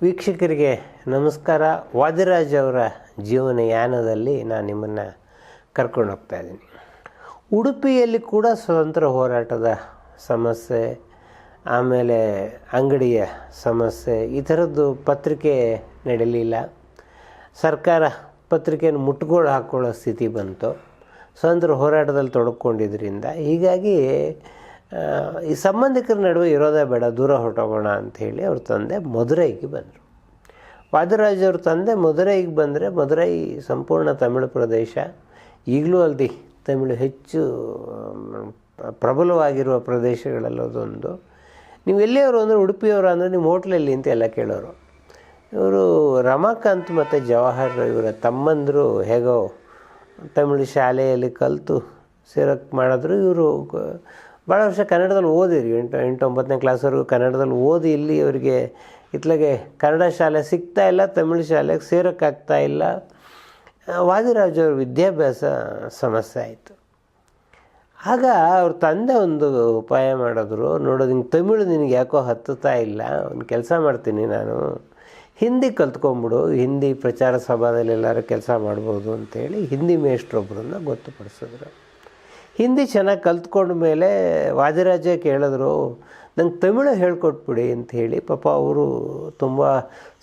ವೀಕ್ಷಕರಿಗೆ ನಮಸ್ಕಾರ. ವಾದಿರಾಜ್ ಅವರ ಜೀವನಯಾನದಲ್ಲಿ ನಾನು ನಿಮ್ಮನ್ನು ಕರ್ಕೊಂಡು ಹೋಗ್ತಾ ಇದ್ದೀನಿ. ಉಡುಪಿಯಲ್ಲಿ ಕೂಡ ಸ್ವತಂತ್ರ ಹೋರಾಟದ ಸಮಸ್ಯೆ, ಆಮೇಲೆ ಅಂಗಡಿಯ ಸಮಸ್ಯೆ, ಈ ಥರದ್ದು ಪತ್ರಿಕೆ ನಡೆಯಲಿಲ್ಲ. ಸರ್ಕಾರ ಪತ್ರಿಕೆಯನ್ನು ಮುಟ್ಟುಗೋಲು ಹಾಕ್ಕೊಳ್ಳೋ ಸ್ಥಿತಿ ಬಂತು. ಸ್ವತಂತ್ರ ಹೋರಾಟದಲ್ಲಿ ತೊಡಕೊಂಡಿದ್ದರಿಂದ ಹೀಗಾಗಿ ಈ ಸಂಬಂಧಿಕರ ನಡುವೆ ಇರೋದೇ ಬೇಡ, ದೂರ ಹೊರಟೋಗೋಣ ಅಂಥೇಳಿ ಅವ್ರ ತಂದೆ ಮದುರೈಗೆ ಬಂದರು. ವಾದಿರಾಜ್ ಅವ್ರ ತಂದೆ ಮದುರೈಗೆ ಬಂದರೆ, ಮದುರೈ ಸಂಪೂರ್ಣ ತಮಿಳು ಪ್ರದೇಶ, ಈಗಲೂ ಅಲ್ಲಿ ತಮಿಳು ಹೆಚ್ಚು ಪ್ರಬಲವಾಗಿರುವ ಪ್ರದೇಶಗಳಲ್ಲದೊಂದು. ನೀವು ಎಲ್ಲಿಯವರು ಅಂದರೆ ಉಡುಪಿಯವರು ಅಂದರೆ ನಿಮ್ಮ ಹೋಟ್ಲಲ್ಲಿ ಅಂತ ಎಲ್ಲ ಕೇಳೋರು. ಇವರು ರಮಾಕಾಂತ್ ಮತ್ತು ಜವಾಹರ್ ಇವರ ತಮ್ಮಂದರು ಹೇಗೋ ತಮಿಳು ಶಾಲೆಯಲ್ಲಿ ಕಲಿತು ಸೇರಕ್ಕೆ ಮಾಡಿದ್ರು. ಇವರು ಭಾಳ ವರ್ಷ ಕನ್ನಡದಲ್ಲಿ ಓದಿರಿ, 8-9ನೇ ಕ್ಲಾಸ್ವರೆಗೂ ಕನ್ನಡದಲ್ಲಿ ಓದಿ ಇಲ್ಲಿ ಅವರಿಗೆ ಇತ್ಲಾಗೆ ಕನ್ನಡ ಶಾಲೆ ಸಿಗ್ತಾಯಿಲ್ಲ, ತಮಿಳು ಶಾಲೆಗೆ ಸೇರೋಕ್ಕಾಗ್ತಾಯಿಲ್ಲ. ವಾದಿರಾಜ್ ಅವ್ರ ವಿದ್ಯಾಭ್ಯಾಸ ಸಮಸ್ಯೆ ಆಯಿತು. ಆಗ ಅವ್ರ ತಂದೆ ಒಂದು ಉಪಾಯ ಮಾಡಿದ್ರು, ನೋಡೋದು ಹಿಂಗೆ ತಮಿಳು ನಿನಗೆ ಯಾಕೋ ಹತ್ತುತ್ತಾ ಇಲ್ಲ, ಒಂದು ಕೆಲಸ ಮಾಡ್ತೀನಿ ನಾನು, ಹಿಂದಿ ಕಲ್ತ್ಕೊಂಬಿಡು, ಹಿಂದಿ ಪ್ರಚಾರ ಸಭಾದಲ್ಲಿ ಎಲ್ಲರೂ ಕೆಲಸ ಮಾಡ್ಬೋದು ಅಂತೇಳಿ ಹಿಂದಿ ಮೇಷ್ಟ್ರೊಬ್ಬರನ್ನ ಗೊತ್ತುಪಡಿಸಿದ್ರು. ಹಿಂದಿ ಚೆನ್ನಾಗಿ ಕಲ್ತ್ಕೊಂಡ ಮೇಲೆ ವಾದಿರಾಜೇ ಕೇಳಿದ್ರು, ನಂಗೆ ತಮಿಳು ಹೇಳ್ಕೊಟ್ಬಿಡಿ ಅಂಥೇಳಿ. ಪಾಪ ಅವರು ತುಂಬ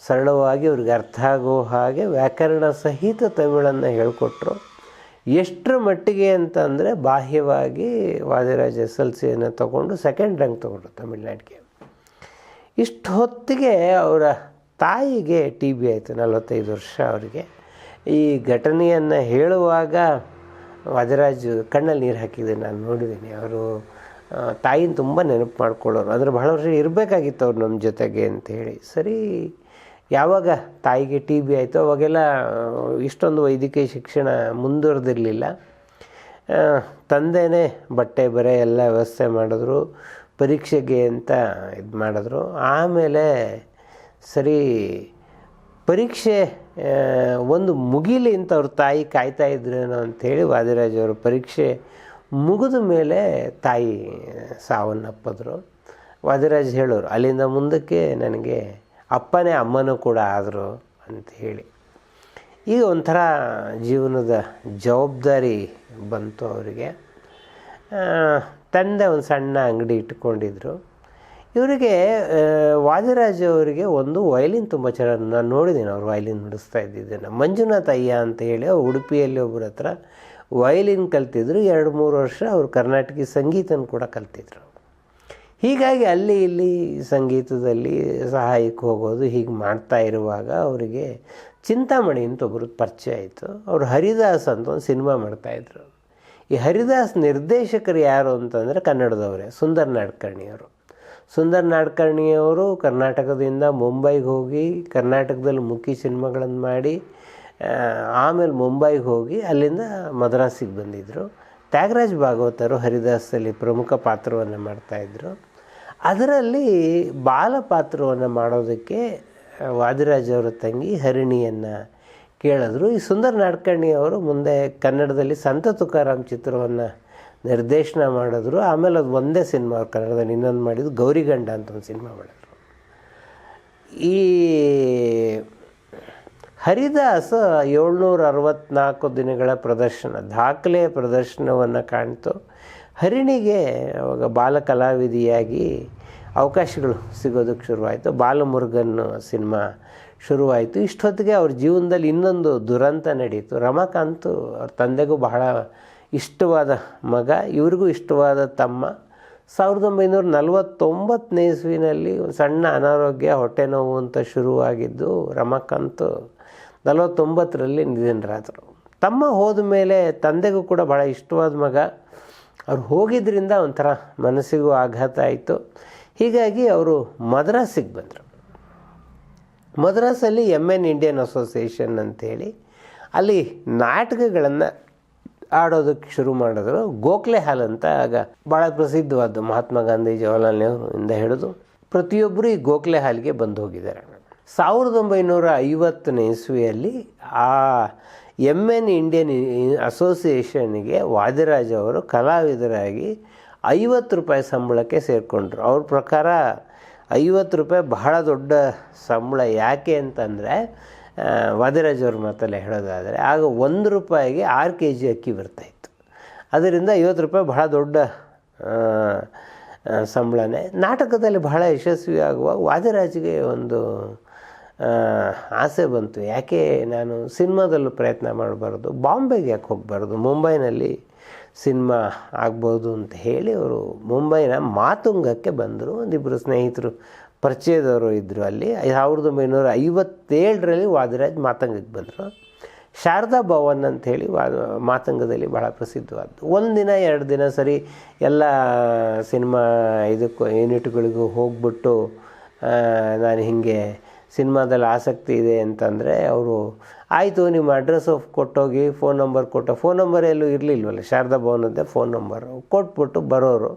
ಸರಳವಾಗಿ ಅವ್ರಿಗೆ ಅರ್ಥ ಆಗೋ ಹಾಗೆ ವ್ಯಾಕರಣ ಸಹಿತ ತಮಿಳನ್ನು ಹೇಳಿಕೊಟ್ರು. ಎಷ್ಟರ ಮಟ್ಟಿಗೆ ಅಂತಂದರೆ ಬಾಹ್ಯವಾಗಿ ವಾದಿರಾಜ್ SLCಯನ್ನು ತೊಗೊಂಡು 2nd ರ್ಯಾಂಕ್ ತೊಗೊಂಡ್ರು ತಮಿಳ್ನಾಡಿಗೆ. ಇಷ್ಟು ಹೊತ್ತಿಗೆ ಅವರ ತಾಯಿಗೆ TB ಆಯಿತು, 45 ವರ್ಷ ಅವರಿಗೆ. ಈ ಘಟನೆಯನ್ನು ಹೇಳುವಾಗ ವಾದಿರಾಜ್ ಕಣ್ಣಲ್ಲಿ ನೀರು ಹಾಕಿದ್ದೀನಿ, ನಾನು ನೋಡಿದ್ದೀನಿ. ಅವರು ತಾಯಿನ ತುಂಬ ನೆನಪು ಮಾಡ್ಕೊಳ್ಳೋರು, ಅಂದರೆ ಬಹಳ ವರ್ಷ ಇರಬೇಕಾಗಿತ್ತು ಅವ್ರು ನಮ್ಮ ಜೊತೆಗೆ ಅಂಥೇಳಿ. ಸರಿ, ಯಾವಾಗ ತಾಯಿಗೆ TB ಆಯಿತು ಅವಾಗೆಲ್ಲ ಇಷ್ಟೊಂದು ವೈದ್ಯಕೀಯ ಶಿಕ್ಷಣ ಮುಂದುವರೆದಿರಲಿಲ್ಲ. ತಂದೆಯೇ ಬಟ್ಟೆ ಬರೆ ಎಲ್ಲ ವ್ಯವಸ್ಥೆ ಮಾಡಿದ್ರು, ಪರೀಕ್ಷೆಗೆ ಅಂತ ಇದು ಮಾಡಿದ್ರು. ಆಮೇಲೆ ಸರಿ ಪರೀಕ್ಷೆ ಒಂದು ಮುಗಿಲಿ ಅಂತ ಅವ್ರ ತಾಯಿ ಕಾಯ್ತಾ ಇದ್ರೇನೋ ಅಂಥೇಳಿ ವಾದಿರಾಜ್ ಅವರು ಪರೀಕ್ಷೆ ಮುಗಿದ ಮೇಲೆ ತಾಯಿ ಸಾವನ್ನಪ್ಪಿದ್ರು. ವಾದಿರಾಜ್ ಹೇಳೋರು, ಅಲ್ಲಿಂದ ಮುಂದಕ್ಕೆ ನನಗೆ ಅಪ್ಪನೇ ಅಮ್ಮನೂ ಕೂಡ ಆದರು ಅಂಥೇಳಿ. ಈಗ ಒಂಥರ ಜೀವನದ ಜವಾಬ್ದಾರಿ ಬಂತು ಅವರಿಗೆ. ತಂದೆ ಒಂದು ಸಣ್ಣ ಅಂಗಡಿ ಇಟ್ಕೊಂಡಿದ್ರು. ಇವರಿಗೆ ವಾದಿರಾಜ್ ಅವರಿಗೆ ಒಂದು ವಯಲಿನ್ ತುಂಬ ಚೆನ್ನಾಗಿ, ನಾನು ನೋಡಿದ್ದೀನಿ ಅವ್ರು ವಯಲಿನ್ ನುಡಿಸ್ತಾ ಇದ್ದಿದ್ದನ್ನು. ಮಂಜುನಾಥ್ ಅಯ್ಯ ಅಂತ ಹೇಳಿ ಉಡುಪಿಯಲ್ಲಿ ಒಬ್ಬರ ಹತ್ರ ವಯಲಿನ್ ಕಲ್ತಿದ್ರು. 2-3 ವರ್ಷ ಅವರು ಕರ್ನಾಟಕ ಸಂಗೀತನ ಕೂಡ ಕಲ್ತಿದ್ರು. ಹೀಗಾಗಿ ಅಲ್ಲಿ ಇಲ್ಲಿ ಸಂಗೀತದಲ್ಲಿ ಸಹಾಯಕ್ಕೆ ಹೋಗೋದು ಹೀಗೆ ಮಾಡ್ತಾ ಇರುವಾಗ ಅವರಿಗೆ ಚಿಂತಾಮಣಿ ಅಂತ ಒಬ್ಬರು ಪರಿಚಯ ಆಯಿತು. ಅವರು ಹರಿದಾಸ್ ಅಂತ ಒಂದು ಸಿನಿಮಾ ಮಾಡ್ತಾಯಿದ್ರು. ಈ ಹರಿದಾಸ್ ನಿರ್ದೇಶಕರು ಯಾರು ಅಂತಂದರೆ ಕನ್ನಡದವರೇ, ಸುಂದರ್ ನಾಡ್ಕರ್ಣಿಯವರು. ಸುಂದರ್ ನಾಡ್ಕರ್ಣಿಯವರು ಕರ್ನಾಟಕದಿಂದ ಮುಂಬೈಗೆ ಹೋಗಿ ಕರ್ನಾಟಕದಲ್ಲಿ ಮುಖ್ಯ ಸಿನಿಮಾಗಳನ್ನು ಮಾಡಿ ಆಮೇಲೆ ಮುಂಬೈಗೆ ಹೋಗಿ ಅಲ್ಲಿಂದ ಮದ್ರಾಸಿಗೆ ಬಂದಿದ್ದರು. ತ್ಯಾಗರಾಜ್ ಭಾಗವತರು ಹರಿದಾಸಲ್ಲಿ ಪ್ರಮುಖ ಪಾತ್ರವನ್ನು ಮಾಡ್ತಾಯಿದ್ರು. ಅದರಲ್ಲಿ ಬಾಲ ಪಾತ್ರವನ್ನು ಮಾಡೋದಕ್ಕೆ ವಾದಿರಾಜ್ ಅವರ ತಂಗಿ ಹರಿಣಿಯನ್ನು ಕೇಳಿದ್ರು. ಈ ಸುಂದರ್ ನಾಡ್ಕರ್ಣಿಯವರು ಮುಂದೆ ಕನ್ನಡದಲ್ಲಿ ಸಂತ ತುಕಾರಾಮ್ ಚಿತ್ರವನ್ನು ನಿರ್ದೇಶನ ಮಾಡಿದ್ರು. ಆಮೇಲೆ ಅದು ಒಂದೇ ಸಿನಿಮಾ ಅವ್ರು ಕನ್ನಡದಲ್ಲಿ ಇನ್ನೊಂದು ಮಾಡಿದ್ದು ಗೌರಿಗಂಡ ಅಂತ ಒಂದು ಸಿನಿಮಾ ಮಾಡಿದ್ರು. ಈ ಹರಿದಾಸ್ 764 ದಿನಗಳ ಪ್ರದರ್ಶನ, ದಾಖಲೆಯ ಪ್ರದರ್ಶನವನ್ನು ಕಾಣ್ತು. ಹರಿಣಿಗೆ ಅವಾಗ ಬಾಲ ಕಲಾವಿದಿಯಾಗಿ ಅವಕಾಶಗಳು ಸಿಗೋದಕ್ಕೆ ಶುರುವಾಯಿತು. ಬಾಲಮುರುಗನ್ ಸಿನಿಮಾ ಶುರುವಾಯಿತು. ಇಷ್ಟೊತ್ತಿಗೆ ಅವ್ರ ಜೀವನದಲ್ಲಿ ಇನ್ನೊಂದು ದುರಂತ ನಡೀತು. ರಮಾಕಾಂತ್ ಅವ್ರ ತಂದೆಗೂ ಬಹಳ ಇಷ್ಟವಾದ ಮಗ, ಇವ್ರಿಗೂ ಇಷ್ಟವಾದ ತಮ್ಮ. 1949ನೇ ಇಸ್ವಿನಲ್ಲಿ ಒಂದು ಸಣ್ಣ ಅನಾರೋಗ್ಯ, ಹೊಟ್ಟೆ ನೋವು ಅಂತ ಶುರುವಾಗಿದ್ದು ರಮಾಕಾಂತ್ 49ರಲ್ಲಿ ನಿಧನರಾದರು. ತಮ್ಮ ಹೋದ ಮೇಲೆ ತಂದೆಗೂ ಕೂಡ ಭಾಳ ಇಷ್ಟವಾದ ಮಗ, ಅವ್ರು ಹೋಗಿದ್ದರಿಂದ ಒಂಥರ ಮನಸ್ಸಿಗೂ ಆಘಾತ ಆಯಿತು. ಹೀಗಾಗಿ ಅವರು ಮದ್ರಾಸಿಗೆ ಬಂದರು. ಮದ್ರಾಸಲ್ಲಿ MN ಇಂಡಿಯನ್ ಅಸೋಸಿಯೇಷನ್ ಅಂಥೇಳಿ ಅಲ್ಲಿ ನಾಟಕಗಳನ್ನು ಆಡೋದಕ್ಕೆ ಶುರು ಮಾಡಿದ್ರು. ಗೋಖಲೆ ಹಾಲ್ ಅಂತ ಆಗ ಭಾಳ ಪ್ರಸಿದ್ಧವಾದ್ದು, ಮಹಾತ್ಮ ಗಾಂಧಿ, ಜವಾಹರ್ಲಾಲ್ ನೆಹರು ಇಂದ ಹಿಡಿದು ಪ್ರತಿಯೊಬ್ಬರು ಈ ಗೋಖಲೆ ಹಾಲ್ಗೆ ಬಂದು ಹೋಗಿದ್ದಾರೆ. 1950ನೇ ಇಸ್ವಿಯಲ್ಲಿ ಆ MN ಇಂಡಿಯನ್ ಅಸೋಸಿಯೇಷನ್ಗೆ ವಾದಿರಾಜ್ ಅವರು ಕಲಾವಿದರಾಗಿ 50 ರೂಪಾಯಿ ಸಂಬಳಕ್ಕೆ ಸೇರಿಕೊಂಡ್ರು. ಅವ್ರ ಪ್ರಕಾರ ₹50 ಬಹಳ ದೊಡ್ಡ ಸಂಬಳ. ಯಾಕೆ ಅಂತಂದರೆ ವಾದಿರಾಜ್ ಅವ್ರ ಮಾತಲ್ಲೇ ಹೇಳೋದಾದರೆ ಆಗ ₹1ಗೆ 6 kg ಅಕ್ಕಿ ಬರ್ತಾಯಿತ್ತು. ಅದರಿಂದ ₹50 ಬಹಳ ದೊಡ್ಡ ಸಂಬಳನೇ. ನಾಟಕದಲ್ಲಿ ಬಹಳ ಯಶಸ್ವಿ ಆಗುವಾಗ ವಾದಿರಾಜ್ಗೆ ಒಂದು ಆಸೆ ಬಂತು, ಯಾಕೆ ನಾನು ಸಿನಿಮಾದಲ್ಲೂ ಪ್ರಯತ್ನ ಮಾಡಬಾರ್ದು, ಬಾಂಬೆಗೆ ಯಾಕೆ ಹೋಗಬಾರ್ದು, ಮುಂಬೈನಲ್ಲಿ ಸಿನಿಮಾ ಆಗ್ಬೋದು ಅಂತ ಹೇಳಿ ಅವರು ಮುಂಬೈನ ಮಾತುಂಗಕ್ಕೆ ಬಂದರು. ಒಂದಿಬ್ಬರು ಸ್ನೇಹಿತರು ಪರಿಚಯದವರು ಇದ್ದರು ಅಲ್ಲಿ. 1957ರಲ್ಲಿ ವಾದಿರಾಜ್ ಮಾತಂಗಕ್ಕೆ ಬಂದರು. ಶಾರದಾ ಭವನ್ ಅಂಥೇಳಿ ಮಾತಂಗದಲ್ಲಿ ಭಾಳ ಪ್ರಸಿದ್ಧವಾದ್ದು. 1 ದಿನ 2 ದಿನ ಸರಿ ಎಲ್ಲ ಸಿನಿಮಾ ಯೂನಿಟ್ಗಳಿಗೂ ಹೋಗ್ಬಿಟ್ಟು ನಾನು ಹೀಗೆ ಸಿನಿಮಾದಲ್ಲಿ ಆಸಕ್ತಿ ಇದೆ ಅಂತಂದರೆ ಅವರು ಆಯಿತು ನಿಮ್ಮ ಅಡ್ರೆಸ್ ಕೊಟ್ಟೋಗಿ ಫೋನ್ ನಂಬರ್ ಎಲ್ಲೂ ಇರಲಿಲ್ವಲ್ಲ, ಶಾರದಾ ಭವನದ್ದೇ ಫೋನ್ ನಂಬರು ಕೊಟ್ಬಿಟ್ಟು ಬರೋರು.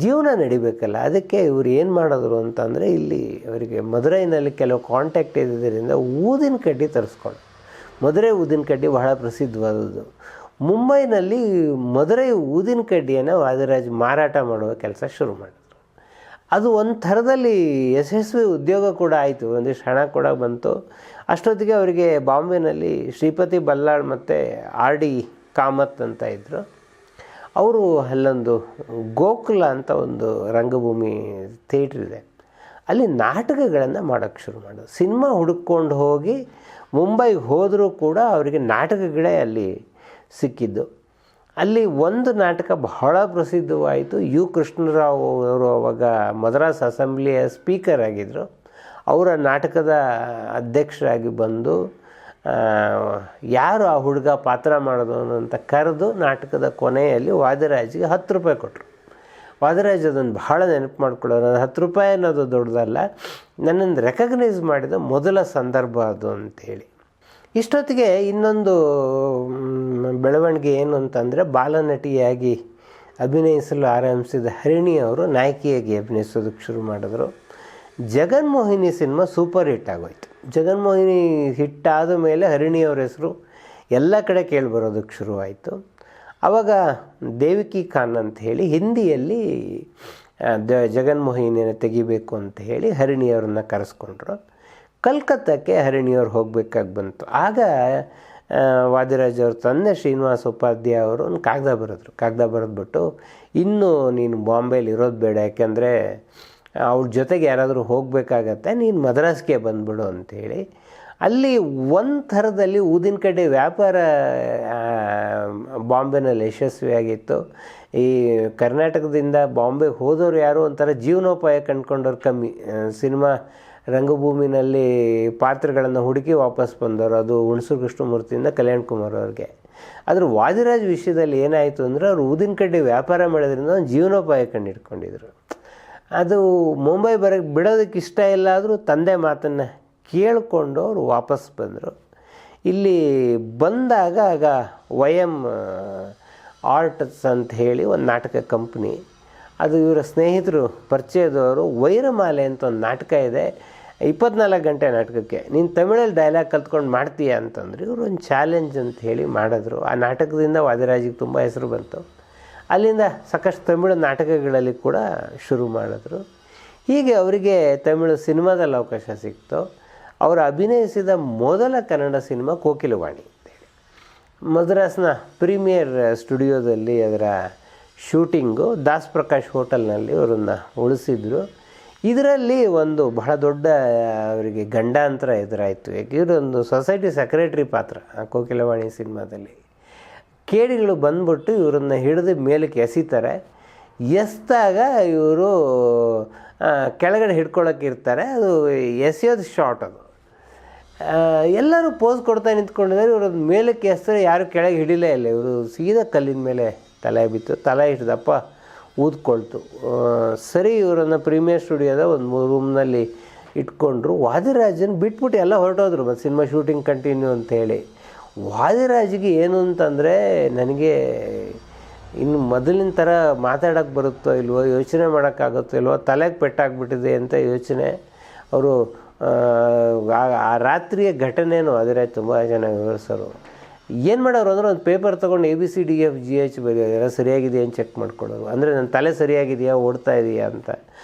ಜೀವನ ನಡಿಬೇಕಲ್ಲ, ಅದಕ್ಕೆ ಇವರು ಏನು ಮಾಡಿದ್ರು ಅಂತಂದರೆ ಇಲ್ಲಿ ಅವರಿಗೆ ಮದುರೈನಲ್ಲಿ ಕೆಲವು ಕಾಂಟ್ಯಾಕ್ಟ್ ಇದ್ದಿದ್ದರಿಂದ ಊದಿನ ಕಡ್ಡಿ ತರಿಸ್ಕೊಂಡು, ಮದುರೈ ಊದಿನ ಕಡ್ಡಿ ಬಹಳ ಪ್ರಸಿದ್ಧವಾದದ್ದು. ಮುಂಬೈನಲ್ಲಿ ಮದುರೈ ಊದಿನ ಕಡ್ಡಿಯನ್ನು ವಾದಿರಾಜ್ ಮಾರಾಟ ಮಾಡುವ ಕೆಲಸ ಶುರು ಮಾಡಿದ್ರು. ಅದು ಒಂದು ಥರದಲ್ಲಿ ಯಶಸ್ವಿ ಉದ್ಯೋಗ ಕೂಡ ಆಯಿತು, ಒಂದಿಷ್ಟು ಹಣ ಕೂಡ ಬಂತು. ಅಷ್ಟೊತ್ತಿಗೆ ಅವರಿಗೆ ಬಾಂಬೆನಲ್ಲಿ ಶ್ರೀಪತಿ ಬಲ್ಲಾಳ್ ಮತ್ತು R.D. ಕಾಮತ್ ಅಂತ ಇದ್ದರು. ಅವರು ಅಲ್ಲೊಂದು ಗೋಕುಲ ಅಂತ ಒಂದು ರಂಗಭೂಮಿ ಥಿಯೇಟ್ರ್ ಇದೆ, ಅಲ್ಲಿ ನಾಟಕಗಳನ್ನು ಮಾಡೋಕ್ಕೆ ಶುರು ಮಾಡೋದು. ಸಿನಿಮಾ ಹುಡುಕೊಂಡು ಹೋಗಿ ಮುಂಬೈಗೆ ಹೋದರೂ ಕೂಡ ಅವರಿಗೆ ನಾಟಕಗಳೇ ಅಲ್ಲಿ ಸಿಕ್ಕಿದ್ದು. ಅಲ್ಲಿ ಒಂದು ನಾಟಕ ಬಹಳ ಪ್ರಸಿದ್ಧವಾಯಿತು. ಯು ಕೃಷ್ಣರಾವ್ ಅವರು ಅವಾಗ ಮದ್ರಾಸ್ ಅಸೆಂಬ್ಲಿಯ ಸ್ಪೀಕರ್ ಆಗಿದ್ದರು. ಅವರ ನಾಟಕದ ಅಧ್ಯಕ್ಷರಾಗಿ ಬಂದು ಯಾರು ಆ ಹುಡುಗ ಪಾತ್ರ ಮಾಡೋದು ಅಂತ ಕರೆದು ನಾಟಕದ ಕೊನೆಯಲ್ಲಿ ವಾದಿರಾಜ್ಗೆ ₹10 ಕೊಟ್ಟರು. ವಾದಿರಾಜ್ ಅದನ್ನು ಬಹಳ ನೆನಪು ಮಾಡ್ಕೊಳ್ಳೋರು. ₹10 ಅನ್ನೋದು ದೊಡ್ಡದಲ್ಲ, ನನ್ನನ್ನು ರೆಕಗ್ನೈಸ್ ಮಾಡಿದ ಮೊದಲ ಸಂದರ್ಭ ಅದು ಅಂಥೇಳಿ. ಇಷ್ಟೊತ್ತಿಗೆ ಇನ್ನೊಂದು ಬೆಳವಣಿಗೆ ಏನು ಅಂತಂದರೆ, ಬಾಲನಟಿಯಾಗಿ ಅಭಿನಯಿಸಲು ಆರಂಭಿಸಿದ ಹರಿಣಿ ಅವರು ನಾಯಕಿಯಾಗಿ ಅಭಿನಯಿಸೋದಕ್ಕೆ ಶುರು ಮಾಡಿದ್ರು. ಜಗನ್ಮೋಹಿನಿ ಸಿನಿಮಾ ಸೂಪರ್ ಹಿಟ್ ಆಗೋಯ್ತು. ಜಗನ್ಮೋಹಿನಿ ಹಿಟ್ಟಾದ ಮೇಲೆ ಹರಿಣಿಯವರ ಹೆಸರು ಎಲ್ಲ ಕಡೆ ಕೇಳಿಬರೋದಕ್ಕೆ ಶುರುವಾಯಿತು. ಆವಾಗ ದೇವಿಕಿ ಖಾನ್ ಅಂತ ಹೇಳಿ ಹಿಂದಿಯಲ್ಲಿ ಜಗನ್ಮೋಹಿನಿಯನ್ನು ತೆಗಿಬೇಕು ಅಂತ ಹೇಳಿ ಹರಿಣಿಯವರನ್ನ ಕರೆಸ್ಕೊಂಡ್ರು. ಕಲ್ಕತ್ತಕ್ಕೆ ಹರಿಣಿಯವ್ರು ಹೋಗಬೇಕಾಗಿ ಬಂತು. ಆಗ ವಾದಿರಾಜ್ ಅವ್ರ ತಂದೆ ಶ್ರೀನಿವಾಸ ಉಪಾಧ್ಯಾಯ ಅವರು ಒಂದು ಕಾಗದ ಬರೆದ್ಬಿಟ್ಟು, ಇನ್ನೂ ನೀನು ಬಾಂಬೆಲಿ ಇರೋದು ಬೇಡ, ಯಾಕೆಂದರೆ ಅವ್ರ ಜೊತೆಗೆ ಯಾರಾದರೂ ಹೋಗಬೇಕಾಗತ್ತೆ, ನೀನು ಮದ್ರಾಸ್ಗೆ ಬಂದುಬಿಡು ಅಂಥೇಳಿ. ಅಲ್ಲಿ ಒಂದು ಥರದಲ್ಲಿ ಊದಿನ ಕಡ್ಡಿ ವ್ಯಾಪಾರ ಬಾಂಬೆನಲ್ಲಿ ಯಶಸ್ವಿಯಾಗಿತ್ತು. ಈ ಕರ್ನಾಟಕದಿಂದ ಬಾಂಬೆಗೆ ಹೋದವರು ಯಾರು ಒಂಥರ ಜೀವನೋಪಾಯ ಕಂಡುಕೊಂಡವ್ರು ಕಮ್ಮಿ. ಸಿನಿಮಾ ರಂಗಭೂಮಿನಲ್ಲಿ ಪಾತ್ರಗಳನ್ನು ಹುಡುಕಿ ವಾಪಸ್ ಬಂದವರು, ಅದು ಹುಣಸೂರು ಕೃಷ್ಣಮೂರ್ತಿಯಿಂದ ಕಲ್ಯಾಣ್ ಕುಮಾರ್ ಅವ್ರಿಗೆ. ಆದರೆ ವಾದಿರಾಜ್ ವಿಷಯದಲ್ಲಿ ಏನಾಯಿತು ಅಂದರೆ, ಅವರು ಊದಿನ ಕಡ್ಡಿ ವ್ಯಾಪಾರ ಮಾಡೋದ್ರಿಂದ ಒಂದು ಜೀವನೋಪಾಯ ಕಂಡು ಅದು ಮುಂಬೈ ಬಿಡೋದಕ್ಕೆ ಇಷ್ಟ ಇಲ್ಲ. ಆದರೂ ತಂದೆ ಮಾತನ್ನು ಕೇಳಿಕೊಂಡು ಅವರು ವಾಪಸ್ ಬಂದರು. ಇಲ್ಲಿ ಬಂದಾಗ ಆಗ YM ಆರ್ಟ್ಸ್ ಅಂತ ಹೇಳಿ ಒಂದು ನಾಟಕ ಕಂಪ್ನಿ, ಅದು ಇವರ ಸ್ನೇಹಿತರು ಪರಿಚಯದವರು, ವೈರಮಾಲೆ ಅಂತ ಒಂದು ನಾಟಕ ಇದೆ, 24 ಗಂಟೆ ನಾಟಕಕ್ಕೆ, ನೀನು ತಮಿಳಲ್ಲಿ ಡೈಲಾಗ್ ಕಲ್ತ್ಕೊಂಡು ಮಾಡ್ತೀಯಾ ಅಂತಂದ್ರೆ ಇವರು ಒಂದು ಚಾಲೆಂಜ್ ಅಂತ ಹೇಳಿ ಮಾಡಿದ್ರು. ಆ ನಾಟಕದಿಂದ ವಾದಿರಾಜಿಗೆ ತುಂಬ ಹೆಸರು ಬಂತು. ಅಲ್ಲಿಂದ ಸಾಕಷ್ಟು ತಮಿಳು ನಾಟಕಗಳಲ್ಲಿ ಕೂಡ ಶುರು ಮಾಡಿದ್ರು. ಹೀಗೆ ಅವರಿಗೆ ತಮಿಳು ಸಿನಿಮಾದಲ್ಲಿ ಅವಕಾಶ ಸಿಕ್ತು. ಅವರು ಅಭಿನಯಿಸಿದ ಮೊದಲ ಕನ್ನಡ ಸಿನಿಮಾ ಕೋಕಿಲವಾಣಿ ಅಂತೇಳಿ. ಮದ್ರಾಸ್ನ ಪ್ರೀಮಿಯರ್ ಸ್ಟುಡಿಯೋದಲ್ಲಿ ಅದರ ಶೂಟಿಂಗು ದಾಸ್ ಪ್ರಕಾಶ್ ಹೋಟೆಲ್ನಲ್ಲಿ ಅವರನ್ನು ಉಳಿಸಿದ್ರು. ಇದರಲ್ಲಿ ಒಂದು ಬಹಳ ದೊಡ್ಡ ಅವರಿಗೆ ಗಂಡಾಂತರ ಎದುರಾಯಿತು. ಯಾಕೆ ಇವರೊಂದು ಸೊಸೈಟಿ ಸೆಕ್ರೆಟ್ರಿ ಪಾತ್ರ ಆ ಕೋಕಿಲವಾಣಿ ಸಿನಿಮಾದಲ್ಲಿ. ಕೇಡಿಗಳು ಬಂದ್ಬಿಟ್ಟು ಇವರನ್ನು ಹಿಡಿದು ಮೇಲಕ್ಕೆ ಎಸಿತಾರೆ. ಎಸ್ದಾಗ ಇವರು ಕೆಳಗಡೆ ಹಿಡ್ಕೊಳ್ಳೋಕೆ ಇರ್ತಾರೆ, ಅದು ಎಸೆಯೋದು ಶಾರ್ಟ್. ಅದು ಎಲ್ಲರೂ ಪೋಸ್ ಕೊಡ್ತಾ ನಿಂತ್ಕೊಂಡಿದ್ದಾರೆ. ಇವರು ಮೇಲಕ್ಕೆ ಎಸ್ತಾರೆ, ಯಾರು ಕೆಳಗೆ ಹಿಡಿಲೇ ಇಲ್ಲ. ಇವರು ಸೀದಾ ಕಲ್ಲಿನ ಮೇಲೆ ತಲೆ ಬಿತ್ತು, ತಲೆ ಹಿಡ್ದಪ್ಪ ಊದ್ಕೊಳ್ತು. ಸರಿ, ಇವರನ್ನು ಪ್ರೀಮಿಯರ್ ಸ್ಟುಡಿಯೋದ ಒಂದು ರೂಮ್ನಲ್ಲಿ ಇಟ್ಕೊಂಡ್ರು. ವಾದಿರಾಜನ್ ಬಿಟ್ಬಿಟ್ಟು ಎಲ್ಲ ಹೊರಟೋದ್ರು, ಮತ್ತು ಸಿನಿಮಾ ಶೂಟಿಂಗ್ ಕಂಟಿನ್ಯೂ ಅಂತೇಳಿ. ವಾದಿರಾಜ್ಗೆ ಏನು ಅಂತಂದರೆ, ನನಗೆ ಇನ್ನು ಮೊದಲಿನ ಥರ ಮಾತಾಡೋಕ್ಕೆ ಬರುತ್ತೋ ಇಲ್ವೋ, ಯೋಚನೆ ಮಾಡೋಕ್ಕಾಗುತ್ತೋ ಇಲ್ವೋ, ತಲೆಗೆ ಪೆಟ್ಟಾಗ್ಬಿಟ್ಟಿದೆ ಅಂತ ಯೋಚನೆ. ಅವರು ಆ ರಾತ್ರಿಯ ಘಟನೆಯೂ ವಾದಿರಾಜ್ ತುಂಬ ಜನ ವಿವರಿಸೋರು. ಏನು ಮಾಡೋರು ಅಂದರೆ ಒಂದು ಪೇಪರ್ ತೊಗೊಂಡು ABCDEFGH ಬರೆಯೋದು, ಎಲ್ಲ ಸರಿಯಾಗಿದೆಯಾ ಅಂತ ಚೆಕ್ ಮಾಡ್ಕೊಳ್ಳೋರು. ಅಂದರೆ ನನ್ನ ತಲೆ ಸರಿಯಾಗಿದೆಯಾ, ಓಡ್ತಾ ಇದೆಯಾ ಅಂತ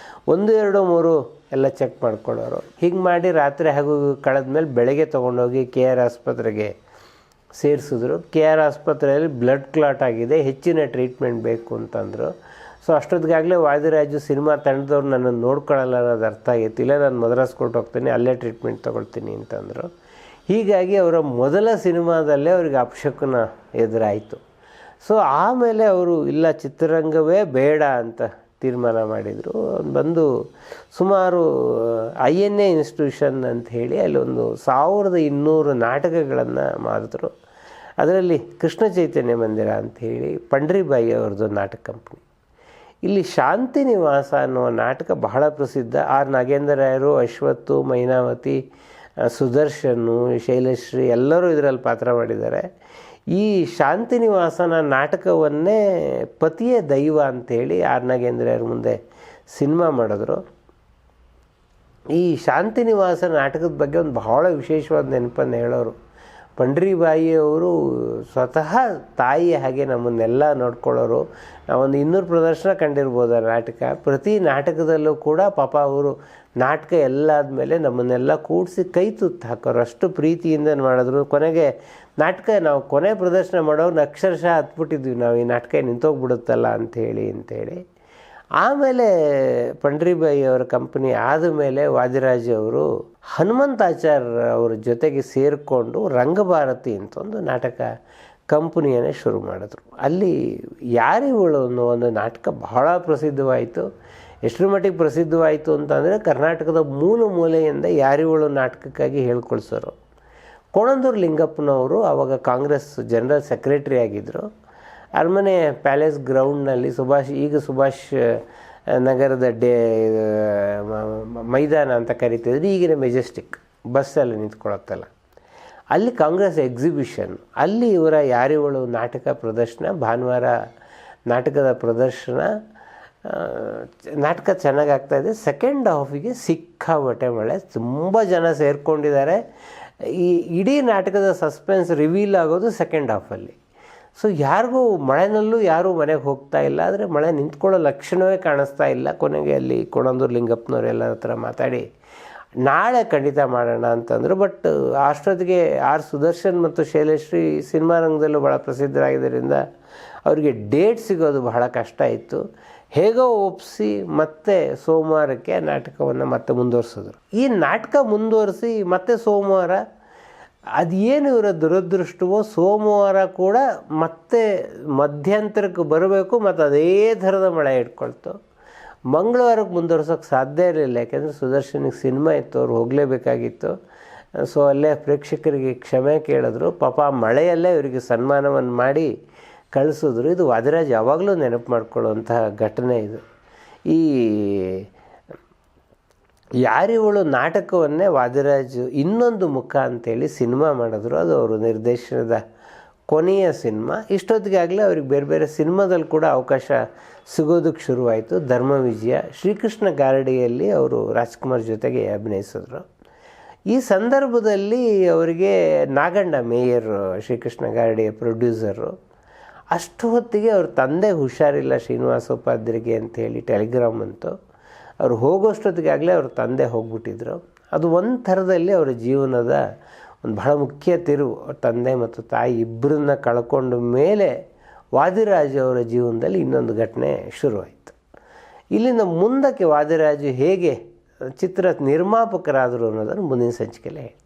1 2 3 ಎಲ್ಲ ಚೆಕ್ ಮಾಡ್ಕೊಳ್ಳೋರು. ಹೀಗೆ ಮಾಡಿ ರಾತ್ರಿ ಹಾಗೂ ಕಳೆದ್ಮೇಲೆ ಬೆಳಗ್ಗೆ ತೊಗೊಂಡೋಗಿ KR ಆಸ್ಪತ್ರೆಗೆ ಸೇರಿಸಿದ್ರು. KR ಆಸ್ಪತ್ರೆಯಲ್ಲಿ ಬ್ಲಡ್ ಕ್ಲಾಟ್ ಆಗಿದೆ, ಹೆಚ್ಚಿನ ಟ್ರೀಟ್ಮೆಂಟ್ ಬೇಕು ಅಂತಂದರು. ಸೊ ಅಷ್ಟೊತ್ತಿಗಾಗಲೇ ವಾದಿರಾಜು ಸಿನಿಮಾ ತಂಡದವ್ರು ನನ್ನನ್ನು ನೋಡ್ಕೊಳ್ಳಲ್ಲ ಅನ್ನೋದು ಅರ್ಥ ಆಗಿತ್ತು. ಇಲ್ಲ, ನಾನು ಮದ್ರಾಸ್ ಕೊಟ್ಟು ಹೋಗ್ತೀನಿ, ಅಲ್ಲೇ ಟ್ರೀಟ್ಮೆಂಟ್ ತೊಗೊಳ್ತೀನಿ ಅಂತಂದರು. ಹೀಗಾಗಿ ಅವರ ಮೊದಲ ಸಿನಿಮಾದಲ್ಲೇ ಅವ್ರಿಗೆ ಅಪಶಕುನ ಎದುರಾಯಿತು. ಸೊ ಆಮೇಲೆ ಅವರು ಇಲ್ಲ, ಚಿತ್ರರಂಗವೇ ಬೇಡ ಅಂತ ತೀರ್ಮಾನ ಮಾಡಿದರು. ಬಂದು ಸುಮಾರು INA ಇನ್ಸ್ಟಿಟ್ಯೂಷನ್ ಅಂತ ಹೇಳಿ ಅಲ್ಲಿ ಒಂದು 1200 ನಾಟಕಗಳನ್ನು ಮಾಡಿದ್ರು. ಅದರಲ್ಲಿ ಕೃಷ್ಣ ಚೈತನ್ಯ ಮಂದಿರ ಅಂಥೇಳಿ ಪಂಡ್ರಿಬಾಯಿ ಅವ್ರದ್ದು ನಾಟಕ ಕಂಪ್ನಿ. ಇಲ್ಲಿ ಶಾಂತಿ ನಿವಾಸ ಅನ್ನುವ ನಾಟಕ ಬಹಳ ಪ್ರಸಿದ್ಧ. R ನಾಗೇಂದ್ರ ರಾಯರು, ಅಶ್ವತ್ತು, ಮೈನಾವತಿ, ಸುದರ್ಶನ್, ಶೈಲಶ್ರೀ ಎಲ್ಲರೂ ಇದರಲ್ಲಿ ಪಾತ್ರ ಮಾಡಿದ್ದಾರೆ. ಈ ಶಾಂತಿ ನಿವಾಸನ ನಾಟಕವನ್ನೇ ಪತಿಯೇ ದೈವ ಅಂಥೇಳಿ R ನಾಗೇಂದ್ರ ರಾಯರು ಮುಂದೆ ಸಿನಿಮಾ ಮಾಡಿದ್ರು. ಈ ಶಾಂತಿ ನಿವಾಸ ನಾಟಕದ ಬಗ್ಗೆ ಒಂದು ಬಹಳ ವಿಶೇಷವಾದ ನೆನಪನ್ನು ಹೇಳೋರು. ಪಂಡ್ರಿಬಾಯಿಯವರು ಸ್ವತಃ ತಾಯಿ ಹಾಗೆ ನಮ್ಮನ್ನೆಲ್ಲ ನೋಡ್ಕೊಳ್ಳೋರು. ನಾವೊಂದು 200 ಪ್ರದರ್ಶನ ಕಂಡಿರ್ಬೋದು ಆ ನಾಟಕ. ಪ್ರತಿ ನಾಟಕದಲ್ಲೂ ಕೂಡ ಪಾಪ ಅವರು ನಾಟಕ ಎಲ್ಲ ಆದಮೇಲೆ ನಮ್ಮನ್ನೆಲ್ಲ ಕೂಡಿಸಿ ಕೈ ತುತ್ತು ಹಾಕೋರು. ಅಷ್ಟು ಪ್ರೀತಿಯಿಂದ ಮಾಡಿದ್ರು. ಕೊನೆಗೆ ನಾಟಕ ನಾವು ಕೊನೆ ಪ್ರದರ್ಶನ ಮಾಡೋರು ಅಕ್ಷರಶಃ ಹತ್ಬಿಟ್ಟಿದ್ವಿ ನಾವು, ಈ ನಾಟಕ ನಿಂತೋಗ್ಬಿಡುತ್ತಲ್ಲ ಅಂಥೇಳಿ. ಆಮೇಲೆ ಪಂಡ್ರಿಬಾಯಿ ಅವರ ಕಂಪನಿ ಆದಮೇಲೆ ವಾದಿರಾಜ್ ಅವರು ಹನುಮಂತಾಚಾರ್ಯ ಅವ್ರ ಜೊತೆಗೆ ಸೇರಿಕೊಂಡು ರಂಗಭಾರತಿ ಅಂತ ಒಂದು ನಾಟಕ ಕಂಪನಿಯನ್ನೇ ಶುರು ಮಾಡಿದ್ರು. ಅಲ್ಲಿ ಯಾರಿವಳು ಅನ್ನೋ ಒಂದು ನಾಟಕ ಬಹಳ ಪ್ರಸಿದ್ಧವಾಯಿತು. ಎಷ್ಟರ ಮಟ್ಟಿಗೆ ಪ್ರಸಿದ್ಧವಾಯಿತು ಅಂತಂದರೆ ಕರ್ನಾಟಕದ ಮೂಲೆಯಿಂದ ಯಾರಿವಳು ನಾಟಕಕ್ಕಾಗಿ ಹೇಳ್ಕೊಳ್ಸೋರು. ಕೋಣಂದೂರು ಲಿಂಗಪ್ಪನವರು ಆವಾಗ ಕಾಂಗ್ರೆಸ್ ಜನರಲ್ ಸೆಕ್ರೆಟರಿ ಆಗಿದ್ದರು. ಅರಮನೆ ಪ್ಯಾಲೇಸ್ ಗ್ರೌಂಡ್ನಲ್ಲಿ ಸುಭಾಷ್ ನಗರದ ಮೈದಾನ ಅಂತ ಕರಿತಿದ್ರು, ಈಗಿನ ಮೆಜೆಸ್ಟಿಕ್ ಬಸ್ಸಲ್ಲಿ ನಿಂತ್ಕೊಳ್ಳುತ್ತಲ್ಲ, ಅಲ್ಲಿ ಕಾಂಗ್ರೆಸ್ ಎಕ್ಸಿಬಿಷನ್, ಅಲ್ಲಿ ಇವರ ಯಾರಿವಳು ನಾಟಕ ಪ್ರದರ್ಶನ, ಭಾನುವಾರ ನಾಟಕದ ಪ್ರದರ್ಶನ. ನಾಟಕ ಚೆನ್ನಾಗಿ ಆಗ್ತಾಯಿದೆ. ಸೆಕೆಂಡ್ ಹಾಫಿಗೆ ಸಿಕ್ಕಾಬಟ್ಟೆ ಮಳೆ, ತುಂಬ ಜನ ಸೇರಿಕೊಂಡಿದ್ದಾರೆ. ಈ ಇಡೀ ನಾಟಕದ ಸಸ್ಪೆನ್ಸ್ ರಿವೀಲ್ ಆಗೋದು ಸೆಕೆಂಡ್ ಹಾಫಲ್ಲಿ. ಸೊ ಯಾರಿಗೂ ಮಳೆನಲ್ಲೂ ಯಾರೂ ಮನೆಗೆ ಹೋಗ್ತಾ ಇಲ್ಲ, ಆದರೆ ಮಳೆ ನಿಂತ್ಕೊಳ್ಳೋ ಲಕ್ಷಣವೇ ಕಾಣಿಸ್ತಾ ಇಲ್ಲ. ಕೊನೆಗೆ ಅಲ್ಲಿ ಕೋಣಂದೂರು ಲಿಂಗಪ್ಪನವರೆಲ್ಲ ಹತ್ರ ಮಾತಾಡಿ ನಾಳೆ ಖಂಡಿತ ಮಾಡೋಣ ಅಂತಂದರು. ಬಟ್ ಅಷ್ಟೊತ್ತಿಗೆ ಸುದರ್ಶನ್ ಮತ್ತು ಶೈಲಶ್ರೀ ಸಿನಿಮಾ ರಂಗದಲ್ಲೂ ಭಾಳ ಪ್ರಸಿದ್ಧರಾಗಿದ್ದರಿಂದ ಅವರಿಗೆ ಡೇಟ್ ಸಿಗೋದು ಬಹಳ ಕಷ್ಟ ಇತ್ತು. ಹೇಗೋ ಒಪ್ಪಿಸಿ ಮತ್ತೆ ಸೋಮವಾರಕ್ಕೆ ನಾಟಕವನ್ನು ಮತ್ತೆ ಮುಂದುವರಿಸಿದ್ರು. ಈ ನಾಟಕ ಮುಂದುವರಿಸಿ ಮತ್ತೆ ಸೋಮವಾರ ಅದೇನು ಇವರ ದುರದೃಷ್ಟವೋ, ಸೋಮವಾರ ಕೂಡ ಮತ್ತೆ ಮಧ್ಯಂತರಕ್ಕೆ ಬರಬೇಕು ಮತ್ತು ಅದೇ ಥರದ ಮಳೆ ಇಟ್ಕೊಳ್ತು. ಮಂಗಳವಾರಕ್ಕೆ ಮುಂದುವರ್ಸೋಕ್ಕೆ ಸಾಧ್ಯ ಇರಲಿಲ್ಲ, ಯಾಕೆಂದರೆ ಸುದರ್ಶನಿಗೆ ಸಿನಿಮಾ ಇತ್ತು, ಅವ್ರು ಹೋಗಲೇಬೇಕಾಗಿತ್ತು. ಸೊ ಅಲ್ಲೇ ಪ್ರೇಕ್ಷಕರಿಗೆ ಕ್ಷಮೆ ಕೇಳಿದ್ರು. ಪಾಪ ಮಳೆಯಲ್ಲೇ ಇವರಿಗೆ ಸನ್ಮಾನವನ್ನು ಮಾಡಿ ಕಳಿಸಿದ್ರು. ಇದು ವಾದಿರಾಜ್ ಯಾವಾಗಲೂ ನೆನಪು ಮಾಡ್ಕೊಳ್ಳುವಂತಹ ಘಟನೆ ಇದು. ಈ ಯಾರಿವಳು ನಾಟಕವನ್ನೇ ವಾದಿರಾಜ್ ಇನ್ನೊಂದು ಮುಖ ಅಂತೇಳಿ ಸಿನಿಮಾ ಮಾಡಿದ್ರು. ಅದು ಅವರು ನಿರ್ದೇಶನದ ಕೊನೆಯ ಸಿನಿಮಾ. ಇಷ್ಟೊತ್ತಿಗಾಗಲೇ ಅವ್ರಿಗೆ ಬೇರೆ ಬೇರೆ ಸಿನಿಮಾದಲ್ಲಿ ಕೂಡ ಅವಕಾಶ ಸಿಗೋದಕ್ಕೆ ಶುರುವಾಯಿತು. ಧರ್ಮವಿಜಯ, ಶ್ರೀಕೃಷ್ಣ ಗಾರಡಿಯಲ್ಲಿ ಅವರು ರಾಜ್ಕುಮಾರ್ ಜೊತೆಗೆ ಅಭಿನಯಿಸಿದ್ರು. ಈ ಸಂದರ್ಭದಲ್ಲಿ ಅವರಿಗೆ ನಾಗಣ್ಣ ಮೇಯರ್, ಶ್ರೀಕೃಷ್ಣ ಗಾರಡಿಯ ಪ್ರೊಡ್ಯೂಸರು, ಅಷ್ಟು ಹೊತ್ತಿಗೆ ಅವ್ರ ತಂದೆ ಹುಷಾರಿಲ್ಲ ಶ್ರೀನಿವಾಸೋಪಾಧ್ರಿಗೆ ಅಂಥೇಳಿ ಟೆಲಿಗ್ರಾಮ್ ಅಂತು. ಅವ್ರು ಹೋಗೋಷ್ಟೊತ್ತಿಗಾಗಲೇ ಅವ್ರ ತಂದೆ ಹೋಗ್ಬಿಟ್ಟಿದ್ರು. ಅದು ಒಂದು ಥರದಲ್ಲಿ ಅವರ ಜೀವನದ ಒಂದು ಬಹಳ ಮುಖ್ಯ ತಿರುವು. ಅವ್ರ ತಂದೆ ಮತ್ತು ತಾಯಿ ಇಬ್ಬರನ್ನ ಕಳ್ಕೊಂಡ ಮೇಲೆ ವಾದಿರಾಜು ಅವರ ಜೀವನದಲ್ಲಿ ಇನ್ನೊಂದು ಘಟನೆ ಶುರುವಾಯಿತು. ಇಲ್ಲಿಂದ ಮುಂದಕ್ಕೆ ವಾದಿರಾಜು ಹೇಗೆ ಚಿತ್ರ ನಿರ್ಮಾಪಕರಾದರು ಅನ್ನೋದನ್ನು ಮುಂದಿನ ಸಂಚಿಕೆಯಲ್ಲೇ ಹೇಳಿ.